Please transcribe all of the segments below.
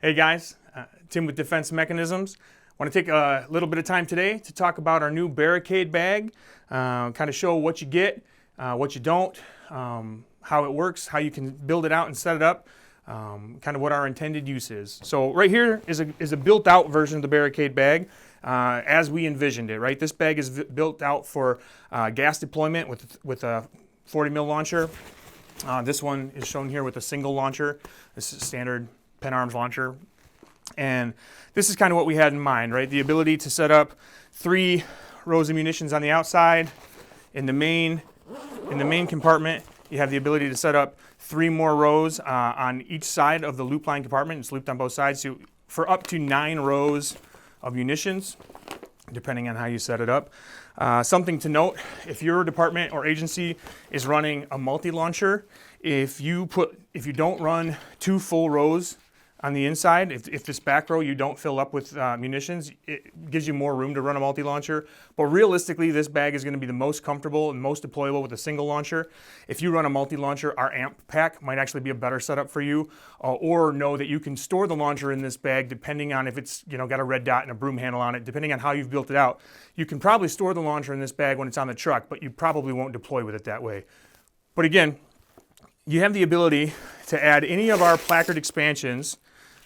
Hey guys, Tim with Defense Mechanisms. I want to take a little bit of time today to talk about our new Barricade bag, kind of show what you get, what you don't, how it works, how you can build it out and set it up, kind of what our intended use is. So right here is a built out version of the Barricade bag as we envisioned it, right? This bag is built out for gas deployment with a 40 mil launcher. This one is shown here with a single launcher. This is standard Pen Arms launcher. And this is kind of what we had in mind, right? The ability to set up 3 rows of munitions on the outside. In the main compartment, you have the ability to set up 3 more rows on each side of the loop line compartment. It's looped on both sides, so for up to 9 rows of munitions, depending on how you set it up. Something to note, if your department or agency is running a multi-launcher, if you don't run 2 full rows on the inside, if this back row you don't fill up with munitions, it gives you more room to run a multi-launcher. But realistically, this bag is going to be the most comfortable and most deployable with a single launcher. If you run a multi-launcher, our amp pack might actually be a better setup for you, or know that you can store the launcher in this bag depending on if it's got a red dot and a broom handle on it, depending on how you've built it out. You can probably store the launcher in this bag when it's on the truck, but you probably won't deploy with it that way. But again, you have the ability to add any of our placard expansions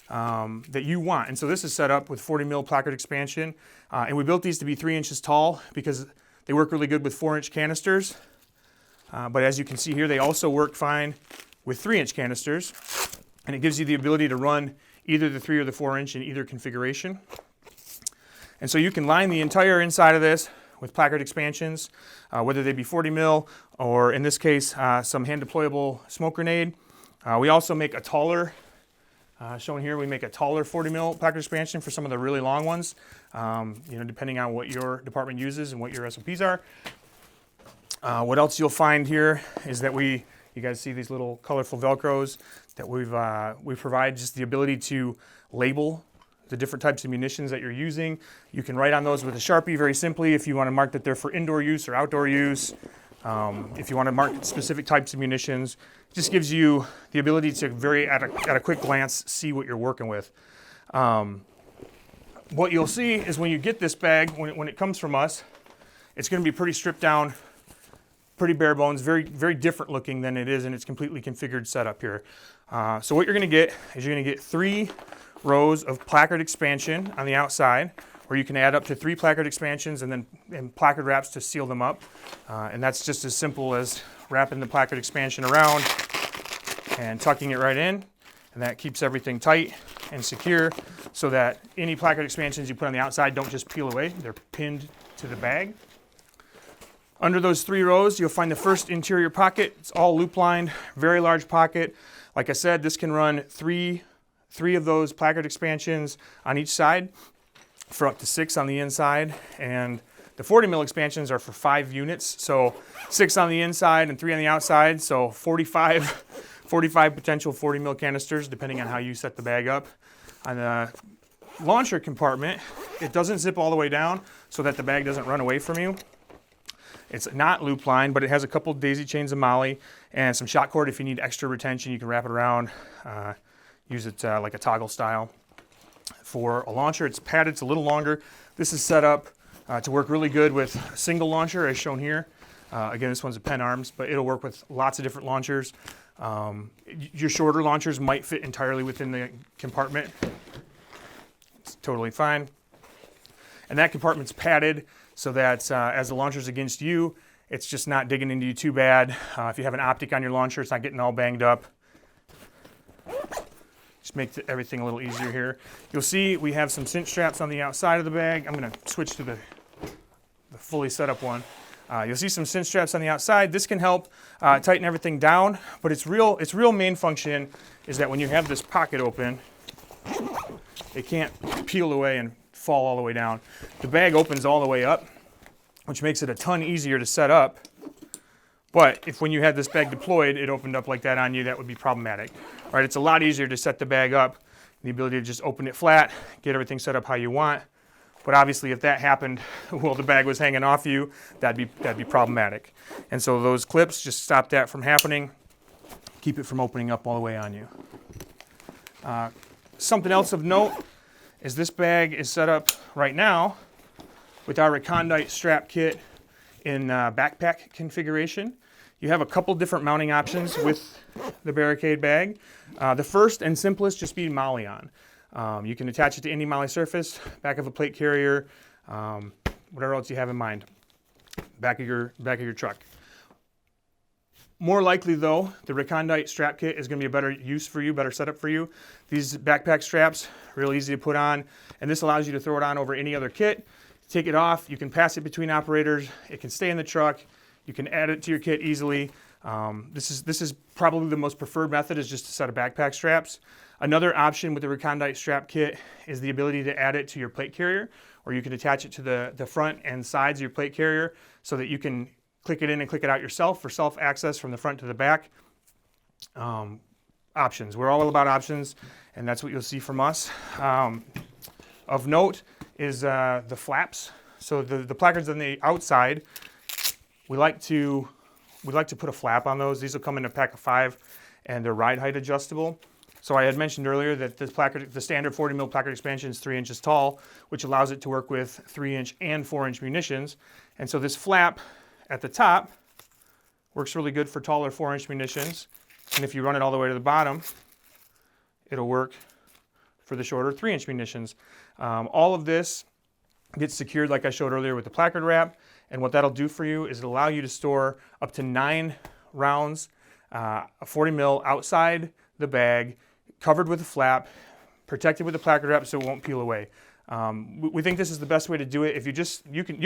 that you want. And so this is set up with 40 mil placard expansion. And we built these to be 3 inches tall because they work really good with 4-inch canisters. But as you can see here, they also work fine with 3-inch canisters. And it gives you the ability to run either the 3 or the 4-inch in either configuration. And so you can line the entire inside of this with placard expansions, whether they be 40 mil or in this case, some hand deployable smoke grenade. We also make a taller shown here, we make a taller 40 mil placard expansion for some of the really long ones, depending on what your department uses and what your SOPs are. What else you'll find here is that you guys see these little colorful Velcros that we provide just the ability to label the different types of munitions that you're using. You can write on those with a Sharpie very simply if you want to mark that they're for indoor use or outdoor use. If you want to mark specific types of munitions, it just gives you the ability to at a quick glance see what you're working with. What you'll see is when you get this bag, when it comes from us, it's going to be pretty stripped down, pretty bare bones, very, very different looking than it is in its completely configured setup here. So what you're going to get is you're going to get 3 rows of placard expansion on the outside, where you can add up to 3 placard expansions and placard wraps to seal them up. And that's just as simple as wrapping the placard expansion around and tucking it right in. And that keeps everything tight and secure so that any placard expansions you put on the outside don't just peel away. They're pinned to the bag. Under those 3 rows, you'll find the first interior pocket. It's all loop lined, very large pocket. Like I said, this can run 3 of those placard expansions on each side, for up to 6 on the inside, and the 40 mil expansions are for 5 units, so 6 on the inside and 3 on the outside, so 45 potential 40 mil canisters depending on how you set the bag up. On the launcher compartment, it doesn't zip all the way down so that the bag doesn't run away from you. It's not loop lined, but it has a couple daisy chains of MOLLE and some shot cord. If you need extra retention, you can wrap it around, use it like a toggle style. For a launcher, it's padded, it's a little longer. This is set up to work really good with a single launcher as shown here. Again, this one's a Pen Arms, but it'll work with lots of different launchers. Your shorter launchers might fit entirely within the compartment. It's totally fine. And that compartment's padded so that as the launcher's against you, it's just not digging into you too bad. If you have an optic on your launcher, it's not getting all banged up. Just make everything a little easier here. You'll see we have some cinch straps on the outside of the bag. I'm going to switch to the fully set up one. You'll see some cinch straps on the outside. This can help tighten everything down, but its real main function is that when you have this pocket open, it can't peel away and fall all the way down. The bag opens all the way up, which makes it a ton easier to set up. But if when you had this bag deployed, it opened up like that on you, that would be problematic. All right, it's a lot easier to set the bag up, the ability to just open it flat, get everything set up how you want. But obviously if that happened while the bag was hanging off you, that'd be problematic. And so those clips just stop that from happening, keep it from opening up all the way on you. Something else of note is this bag is set up right now with our recondite strap kit in backpack configuration. You have a couple different mounting options with the Barricade bag. The first and simplest just be MOLLE on. You can attach it to any MOLLE surface, back of a plate carrier, whatever else you have in mind, back of your truck. More likely though, the recondite strap kit is going to be a better use for you, better setup for you. These backpack straps, real easy to put on, and this allows you to throw it on over any other kit. Take it off, you can pass it between operators, it can stay in the truck, you can add it to your kit easily. This is probably the most preferred method, is just a set of backpack straps. Another option with the recondite strap kit is the ability to add it to your plate carrier, or you can attach it to the front and sides of your plate carrier so that you can click it in and click it out yourself for self-access from the front to the back. Options. We're all about options, and that's what you'll see from us. Of note is the flaps. So the placards on the outside, we like to put a flap on those. These will come in a pack of 5, and they're ride height adjustable. So I had mentioned earlier that this placard, the standard 40 mil placard expansion is 3 inches tall, which allows it to work with 3-inch and 4-inch munitions. And so this flap at the top works really good for taller 4-inch munitions. And if you run it all the way to the bottom, it'll work for the shorter 3-inch munitions. All of this gets secured, like I showed earlier, with the placard wrap. And what that'll do for you is it'll allow you to store up to 9 rounds, a 40 mil outside the bag, covered with a flap, protected with the placard wrap so it won't peel away. We think this is the best way to do it. If you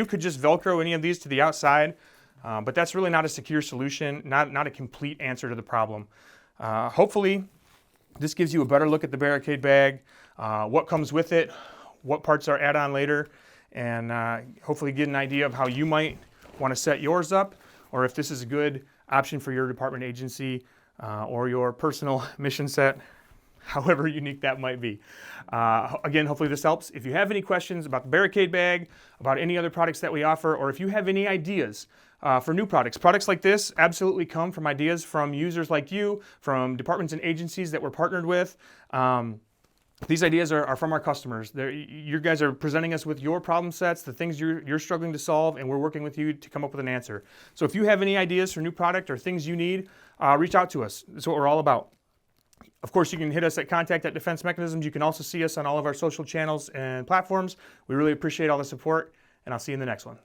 could just Velcro any of these to the outside, but that's really not a secure solution, not a complete answer to the problem. Hopefully, this gives you a better look at the Barricade bag, what comes with it, what parts are add-on later, and hopefully get an idea of how you might want to set yours up, or if this is a good option for your department, agency, or your personal mission set, however unique that might be. Again, hopefully this helps. If you have any questions about the Barricade bag, about any other products that we offer, or if you have any ideas for new products like this absolutely come from ideas from users like you, from departments and agencies that we're partnered with. These ideas are from our customers. You guys are presenting us with your problem sets, the things you're struggling to solve, and we're working with you to come up with an answer. So if you have any ideas for new product or things you need, reach out to us. That's what we're all about. Of course, you can hit us at contact@Defense Mechanisms. You can also see us on all of our social channels and platforms. We really appreciate all the support, and I'll see you in the next one.